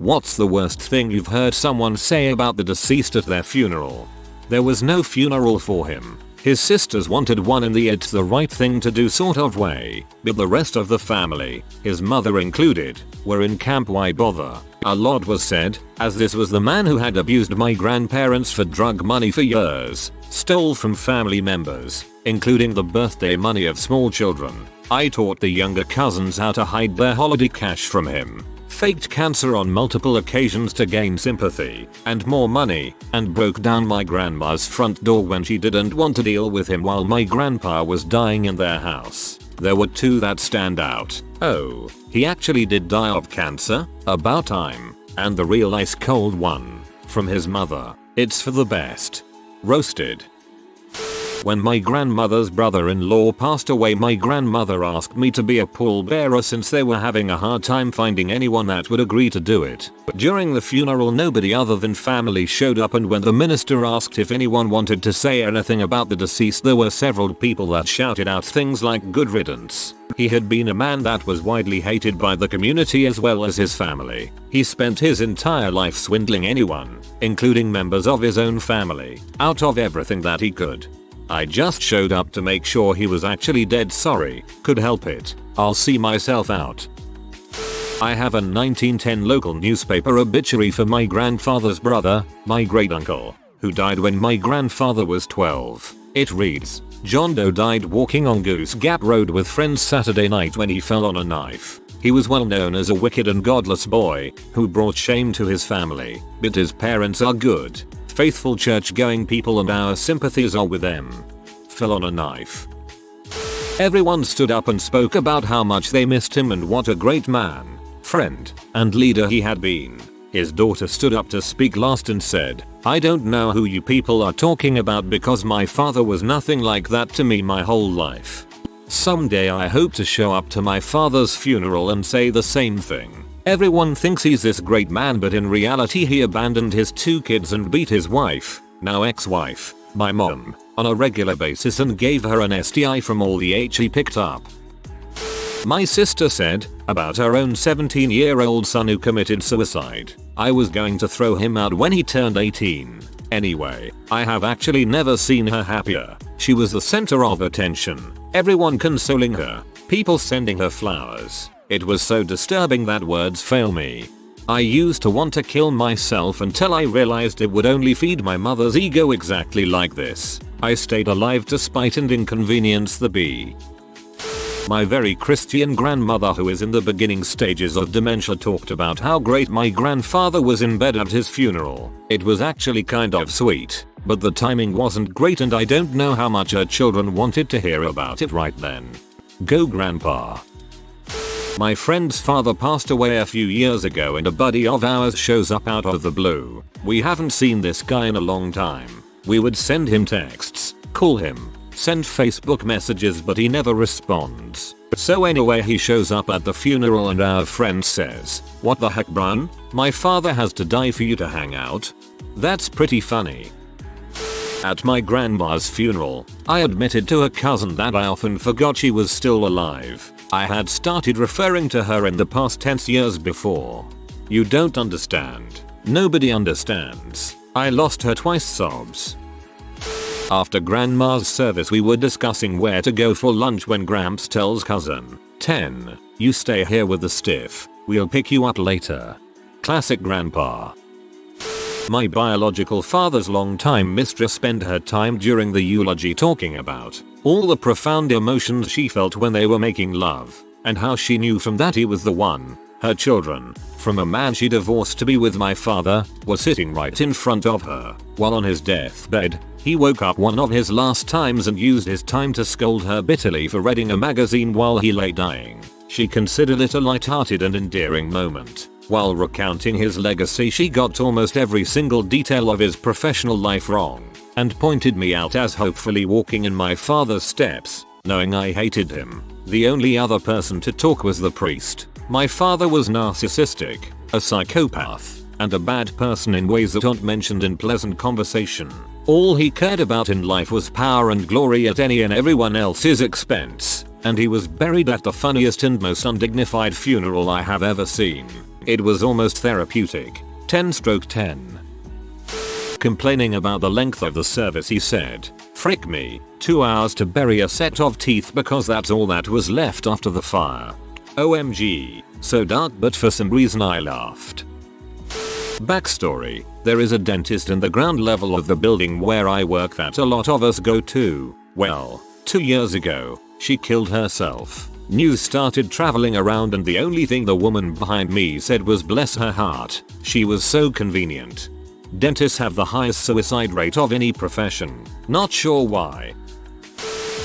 What's the worst thing you've heard someone say about the deceased at their funeral? There was no funeral for him. His sisters wanted one in the it's the right thing to do sort of way, but the rest of the family, his mother included, were in camp why bother. A lot was said, as this was the man who had abused my grandparents for drug money for years, stole from family members, including the birthday money of small children. I taught the younger cousins how to hide their holiday cash from him, faked cancer on multiple occasions to gain sympathy and more money, and broke down my grandma's front door when she didn't want to deal with him while my grandpa was dying in their house. There were two that stand out. Oh, he actually did die of cancer? About time. And the real ice cold one. From his mother. It's for the best. Roasted. When my grandmother's brother-in-law passed away, my grandmother asked me to be a pallbearer since they were having a hard time finding anyone that would agree to do it. But during the funeral nobody other than family showed up, and when the minister asked if anyone wanted to say anything about the deceased, there were several people that shouted out things like good riddance. He had been a man that was widely hated by the community as well as his family. He spent his entire life swindling anyone, including members of his own family, out of everything that he could. I just showed up to make sure he was actually dead. Sorry, could help it. I'll see myself out. I have a 1910 local newspaper obituary for my grandfather's brother, my great uncle, who died when my grandfather was 12. It reads, John Doe died walking on Goose Gap Road with friends Saturday night when he fell on a knife. He was well known as a wicked and godless boy who brought shame to his family, but his parents are good, faithful church-going people and our sympathies are with them. Fell on a knife. Everyone stood up and spoke about how much they missed him and what a great man, friend, and leader he had been. His daughter stood up to speak last and said, I don't know who you people are talking about because my father was nothing like that to me my whole life. Someday I hope to show up to my father's funeral and say the same thing. Everyone thinks he's this great man, but in reality he abandoned his 2 kids and beat his wife, now ex-wife, my mom, on a regular basis and gave her an STI from all the H he picked up. My sister said, about her own 17-year-old son who committed suicide, I was going to throw him out when he turned 18. Anyway, I have actually never seen her happier. She was the center of attention, everyone consoling her, people sending her flowers. It was so disturbing that words fail me. I used to want to kill myself until I realized it would only feed my mother's ego exactly like this. I stayed alive to spite and inconvenience the bee. My very Christian grandmother, who is in the beginning stages of dementia, talked about how great my grandfather was in bed at his funeral. It was actually kind of sweet, but the timing wasn't great and I don't know how much her children wanted to hear about it right then. Go grandpa. My friend's father passed away a few years ago and a buddy of ours shows up out of the blue. We haven't seen this guy in a long time. We would send him texts, call him, send Facebook messages, but he never responds. So anyway, he shows up at the funeral and our friend says, what the heck, Brun? My father has to die for you to hang out? That's pretty funny. At my grandma's funeral, I admitted to a cousin that I often forgot she was still alive. I had started referring to her in the past tense years before. You don't understand. Nobody understands. I lost her twice. Sobs. After grandma's service we were discussing where to go for lunch when Gramps tells cousin 10, you stay here with the stiff, we'll pick you up later. Classic grandpa. My biological father's longtime mistress spent her time during the eulogy talking about all the profound emotions she felt when they were making love, and how she knew from that he was the one. Her children, from a man she divorced to be with my father, were sitting right in front of her, while on his deathbed, he woke up one of his last times and used his time to scold her bitterly for reading a magazine while he lay dying. She considered it a light-hearted and endearing moment. While recounting his legacy, she got almost every single detail of his professional life wrong, and pointed me out as hopefully walking in my father's steps, knowing I hated him. The only other person to talk was the priest. My father was narcissistic, a psychopath, and a bad person in ways that aren't mentioned in pleasant conversation. All he cared about in life was power and glory at any and everyone else's expense, and he was buried at the funniest and most undignified funeral I have ever seen. It was almost therapeutic. 10/10. Complaining about the length of the service, he said, "Frick me, 2 hours to bury a set of teeth because that's all that was left after the fire. OMG, so dark, but for some reason I laughed." Backstory: there is a dentist in the ground level of the building where I work that a lot of us go to. Well, 2 years ago, she killed herself. News started traveling around and the only thing the woman behind me said was bless her heart. She was so convenient. Dentists have the highest suicide rate of any profession. Not sure why.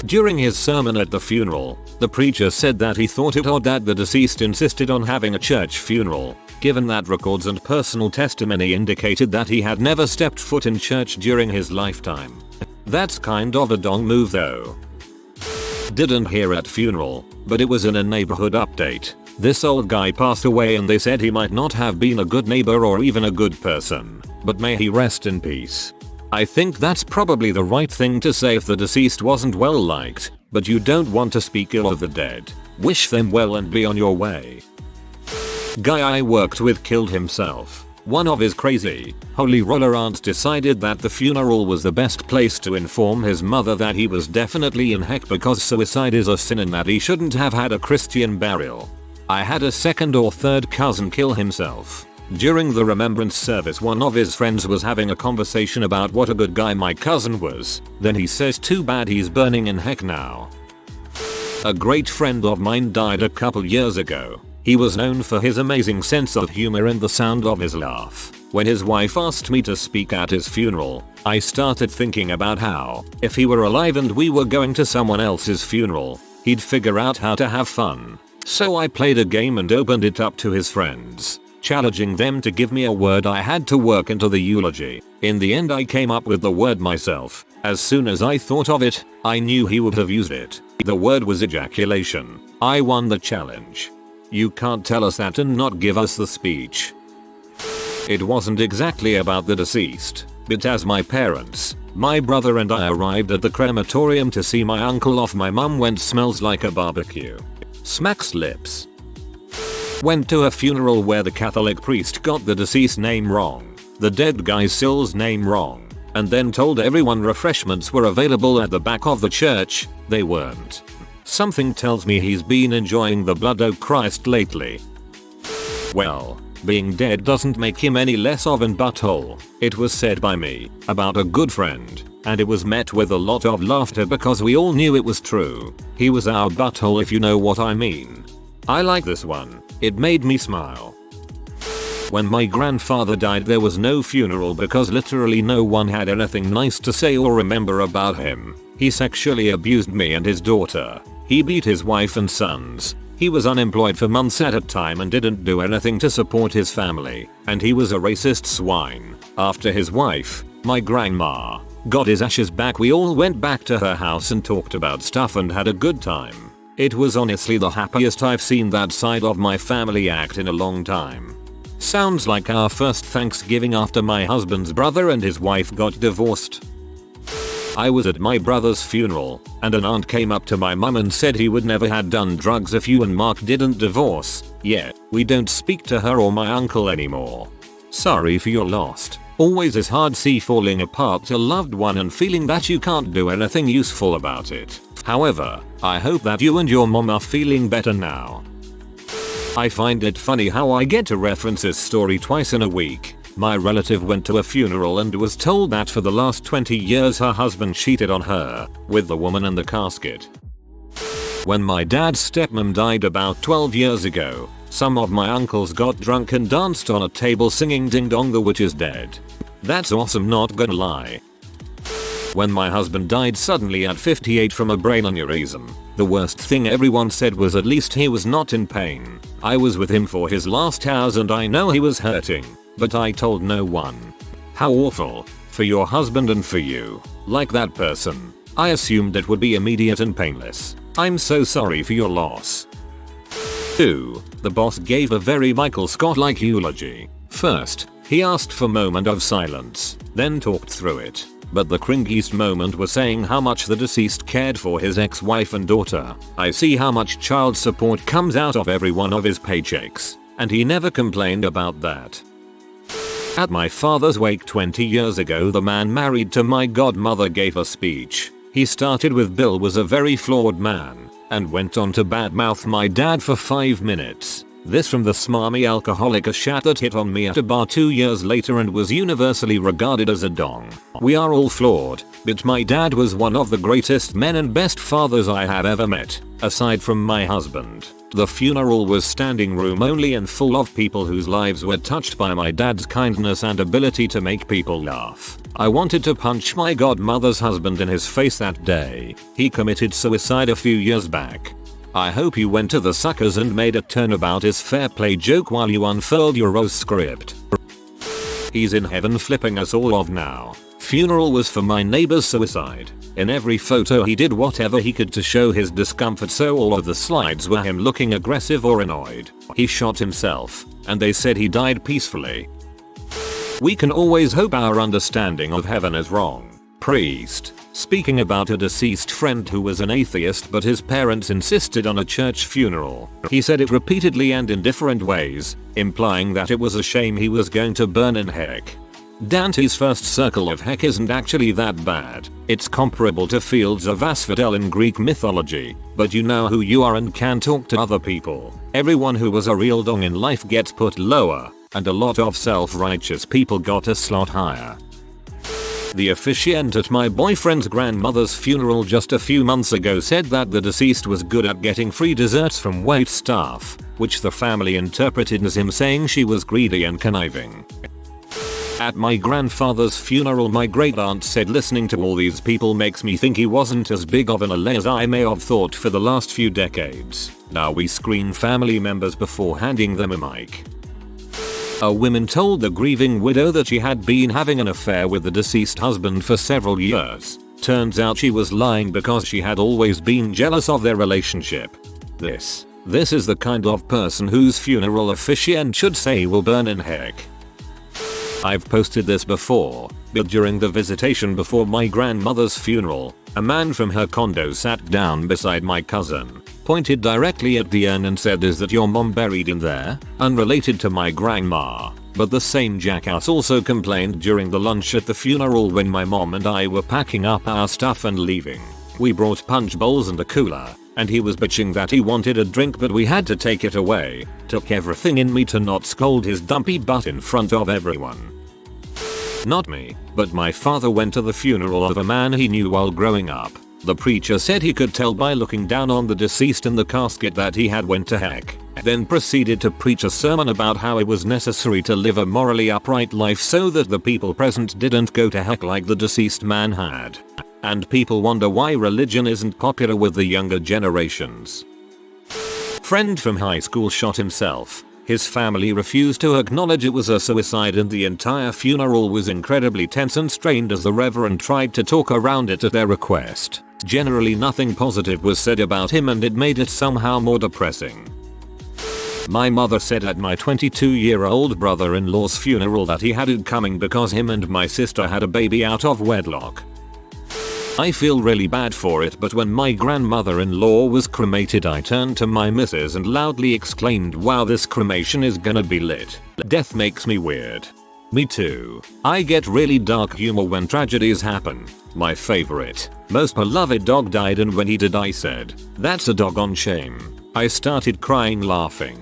During his sermon at the funeral, the preacher said that he thought it odd that the deceased insisted on having a church funeral, given that records and personal testimony indicated that he had never stepped foot in church during his lifetime. That's kind of a dong move though. Didn't hear at funeral, but it was in a neighborhood update. This old guy passed away and they said he might not have been a good neighbor or even a good person, but may he rest in peace. I think that's probably the right thing to say if the deceased wasn't well liked, but you don't want to speak ill of the dead. Wish them well and be on your way. Guy I worked with killed himself. One of his crazy, holy roller aunts decided that the funeral was the best place to inform his mother that he was definitely in heck because suicide is a sin and that he shouldn't have had a Christian burial. I had a second or third cousin kill himself. During the remembrance service, one of his friends was having a conversation about what a good guy my cousin was. Then he says, "Too bad he's burning in heck now." A great friend of mine died a couple years ago. He was known for his amazing sense of humor and the sound of his laugh. When his wife asked me to speak at his funeral, I started thinking about how, if he were alive and we were going to someone else's funeral, he'd figure out how to have fun. So I played a game and opened it up to his friends, challenging them to give me a word I had to work into the eulogy. In the end I came up with the word myself. As soon as I thought of it, I knew he would have used it. The word was ejaculation. I won the challenge. You can't tell us that and not give us the speech. It wasn't exactly about the deceased, but as my parents, my brother and I arrived at the crematorium to see my uncle off, my mum went "Smells like a barbecue." Smacks lips. Went to a funeral where the Catholic priest got the deceased name wrong, the dead guy's Sill's name wrong, and then told everyone refreshments were available at the back of the church. They weren't. Something tells me he's been enjoying the blood of Christ lately. Well, being dead doesn't make him any less of an butthole. It was said by me about a good friend, and it was met with a lot of laughter because we all knew it was true. He was our butthole, if you know what I mean. I like this one. It made me smile. When my grandfather died, there was no funeral because literally no one had anything nice to say or remember about him. He sexually abused me and his daughter. He beat his wife and sons. He was unemployed for months at a time and didn't do anything to support his family. And he was a racist swine. After his wife, my grandma, got his ashes back, we all went back to her house and talked about stuff and had a good time. It was honestly the happiest I've seen that side of my family act in a long time. Sounds like our first Thanksgiving after my husband's brother and his wife got divorced. I was at my brother's funeral, and an aunt came up to my mum and said he would never had done drugs if you and Mark didn't divorce. Yeah, we don't speak to her or my uncle anymore. Sorry for your loss. Always is hard see falling apart a loved one and feeling that you can't do anything useful about it. However, I hope that you and your mom are feeling better now. I find it funny how I get to reference this story twice in a week. My relative went to a funeral and was told that for the last 20 years her husband cheated on her with the woman in the casket. When my dad's stepmom died about 12 years ago, some of my uncles got drunk and danced on a table singing "Ding Dong the Witch is Dead." That's awesome, not gonna lie. When my husband died suddenly at 58 from a brain aneurysm, the worst thing everyone said was at least he was not in pain. I was with him for his last hours and I know he was hurting, but I told no one. How awful. For your husband and for you. Like that person. I assumed it would be immediate and painless. I'm so sorry for your loss. 2. The boss gave a very Michael Scott-like eulogy. First, he asked for a moment of silence, then talked through it. But the cringiest moment was saying how much the deceased cared for his ex-wife and daughter. I see how much child support comes out of every one of his paychecks. and he never complained about that. At my father's wake 20 years ago, the man married to my godmother gave a speech. He started with Bill was a very flawed man, and went on to badmouth my dad for 5 minutes. This from the smarmy alcoholic, a shat that hit on me at a bar 2 years later and was universally regarded as a dong. We are all flawed, but my dad was one of the greatest men and best fathers I have ever met, aside from my husband. The funeral was standing room only and full of people whose lives were touched by my dad's kindness and ability to make people laugh. I wanted to punch my godmother's husband in his face that day. He committed suicide a few years back. I hope you went to the suckers and made a turnabout his fair play joke while you unfurled your rose script. He's in heaven flipping us all off now. Funeral was for my neighbor's suicide. In every photo he did whatever he could to show his discomfort, so all of the slides were him looking aggressive or annoyed. He shot himself, and they said he died peacefully. We can always hope our understanding of heaven is wrong. Priest. Speaking about a deceased friend who was an atheist but his parents insisted on a church funeral. He said it repeatedly and in different ways, implying that it was a shame he was going to burn in heck. Dante's first circle of heck isn't actually that bad. It's comparable to fields of asphodel in Greek mythology, but you know who you are and can talk to other people. Everyone who was a real dong in life gets put lower, and a lot of self-righteous people got a slot higher. The officiant at my boyfriend's grandmother's funeral just a few months ago said that the deceased was good at getting free desserts from wait staff, which the family interpreted as him saying she was greedy and conniving. At my grandfather's funeral, my great aunt said listening to all these people makes me think he wasn't as big of an LA as I may have thought for the last few decades. Now we screen family members before handing them a mic. A woman told the grieving widow that she had been having an affair with the deceased husband for several years. Turns out she was lying because she had always been jealous of their relationship. This is the kind of person whose funeral officiant should say will burn in heck. I've posted this before, but during the visitation before my grandmother's funeral, a man from her condo sat down beside my cousin, pointed directly at the urn and said, "Is that your mom buried in there?" Unrelated to my grandma, but the same jackass also complained during the lunch at the funeral when my mom and I were packing up our stuff and leaving. We brought punch bowls and a cooler, and he was bitching that he wanted a drink but we had to take it away. Took everything in me to not scold his dumpy butt in front of everyone. Not me, but my father went to the funeral of a man he knew while growing up. The preacher said he could tell by looking down on the deceased in the casket that he had went to heck, then proceeded to preach a sermon about how it was necessary to live a morally upright life so that the people present didn't go to heck like the deceased man had. And people wonder why religion isn't popular with the younger generations. Friend from high school shot himself. His family refused to acknowledge it was a suicide and the entire funeral was incredibly tense and strained as the reverend tried to talk around it at their request. Generally nothing positive was said about him and it made it somehow more depressing. My mother said at my 22-year-old brother-in-law's funeral that he had it coming because him and my sister had a baby out of wedlock. I feel really bad for it, but when my grandmother-in-law was cremated I turned to my missus and loudly exclaimed, "Wow, this cremation is gonna be lit." Death makes me weird. Me too. I get really dark humor when tragedies happen. My favorite, most beloved dog died and when he did I said, "That's a doggone shame." I started crying laughing.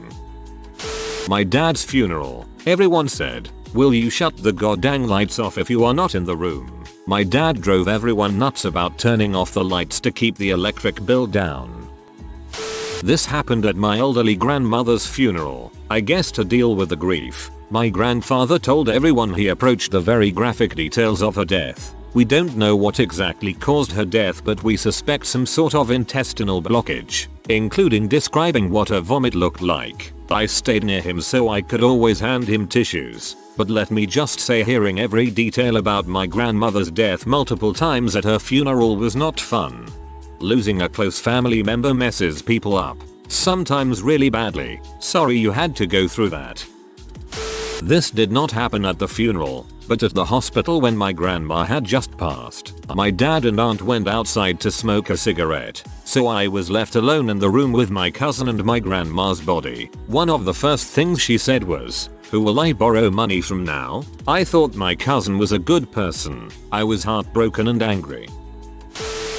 My dad's funeral. Everyone said, "Will you shut the goddamn lights off if you are not in the room?" My dad drove everyone nuts about turning off the lights to keep the electric bill down. This happened at my elderly grandmother's funeral. I guess to deal with the grief, my grandfather told everyone he approached the very graphic details of her death. We don't know what exactly caused her death, but we suspect some sort of intestinal blockage, including describing what her vomit looked like. I stayed near him so I could always hand him tissues. But let me just say, hearing every detail about my grandmother's death multiple times at her funeral was not fun. Losing a close family member messes people up, sometimes really badly. Sorry you had to go through that. This did not happen at the funeral, but at the hospital when my grandma had just passed. My dad and aunt went outside to smoke a cigarette, so I was left alone in the room with my cousin and my grandma's body. One of the first things she said was, "Who will I borrow money from now?" I thought my cousin was a good person. I was heartbroken and angry.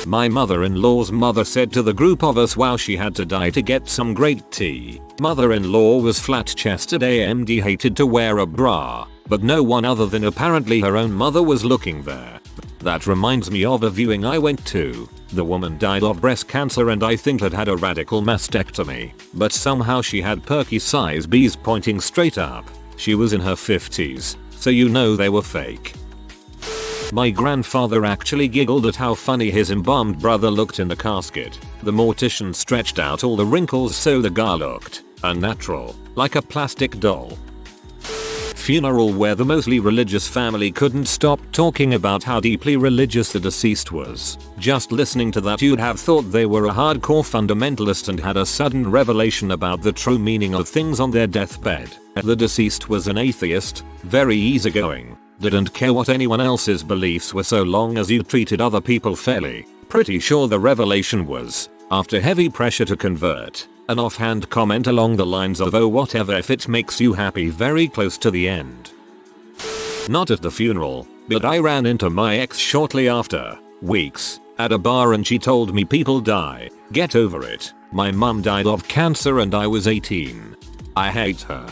My mother-in-law's mother said to the group of us while she had to die to get some great tea. Mother-in-law was flat-chested and hated to wear a bra, but no one other than apparently her own mother was looking there. That reminds me of a viewing I went to. The woman died of breast cancer and I think had a radical mastectomy, but somehow she had perky size B's pointing straight up. She was in her 50s, so you know they were fake. My grandfather actually giggled at how funny his embalmed brother looked in the casket. The mortician stretched out all the wrinkles so the guy looked unnatural, like a plastic doll. Funeral where the mostly religious family couldn't stop talking about how deeply religious the deceased was. Just listening to that you'd have thought they were a hardcore fundamentalist and had a sudden revelation about the true meaning of things on their deathbed. The deceased was an atheist, very easygoing, didn't care what anyone else's beliefs were so long as you treated other people fairly. Pretty sure the revelation was, after heavy pressure to convert, an offhand comment along the lines of "oh whatever if it makes you happy" very close to the end. Not at the funeral, but I ran into my ex shortly after, weeks, at a bar and she told me people die, get over it. My mum died of cancer and I was 18. I hate her.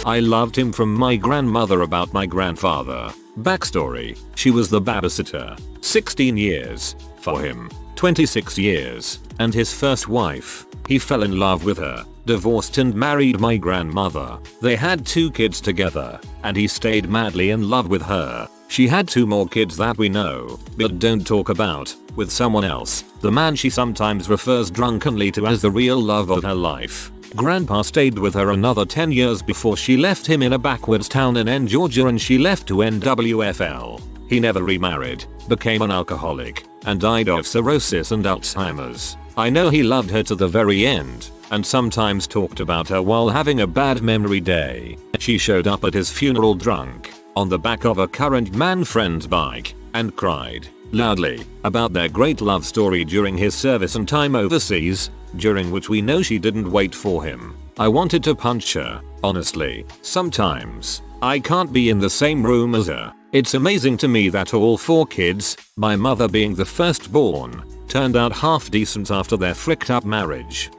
I loved him from my grandmother about my grandfather. Backstory, she was the babysitter, 16 years, for him, 26 years, and his first wife. He fell in love with her, divorced and married my grandmother. They had 2 kids together, and he stayed madly in love with her. She had 2 more kids that we know, but don't talk about, with someone else, the man she sometimes refers drunkenly to as the real love of her life. Grandpa stayed with her another 10 years before she left him in a backwoods town in Georgia and she left to NWFL. He never remarried, became an alcoholic, and died of cirrhosis and Alzheimer's. I know he loved her to the very end, and sometimes talked about her while having a bad memory day. She showed up at his funeral drunk, on the back of a current man friend's bike, and cried, loudly, about their great love story during his service and time overseas, during which we know she didn't wait for him. I wanted to punch her, honestly. Sometimes, I can't be in the same room as her. It's amazing to me that all 4 kids, my mother being the firstborn, turned out half decent after their fricked up marriage.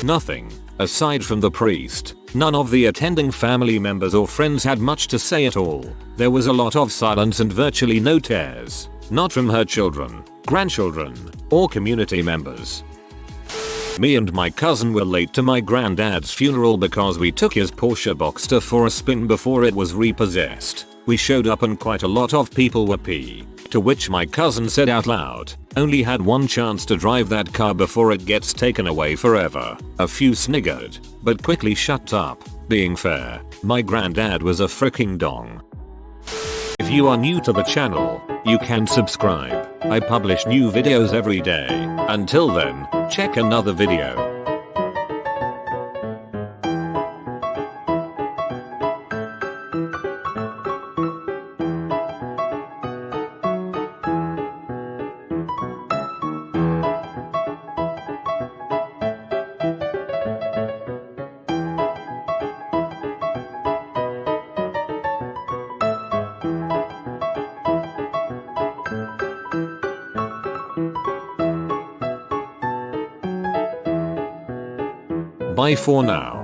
Nothing, aside from the priest, none of the attending family members or friends had much to say at all. There was a lot of silence and virtually no tears. Not from her children, grandchildren, or community members. Me and my cousin were late to my granddad's funeral because we took his Porsche Boxster for a spin before it was repossessed. We showed up and quite a lot of people were pee. To which my cousin said out loud, "Only had one chance to drive that car before it gets taken away forever." A few sniggered, but quickly shut up. Being fair, my granddad was a fricking dong. If you are new to the channel, you can subscribe. I publish new videos every day. Until then, check another video. Bye for now.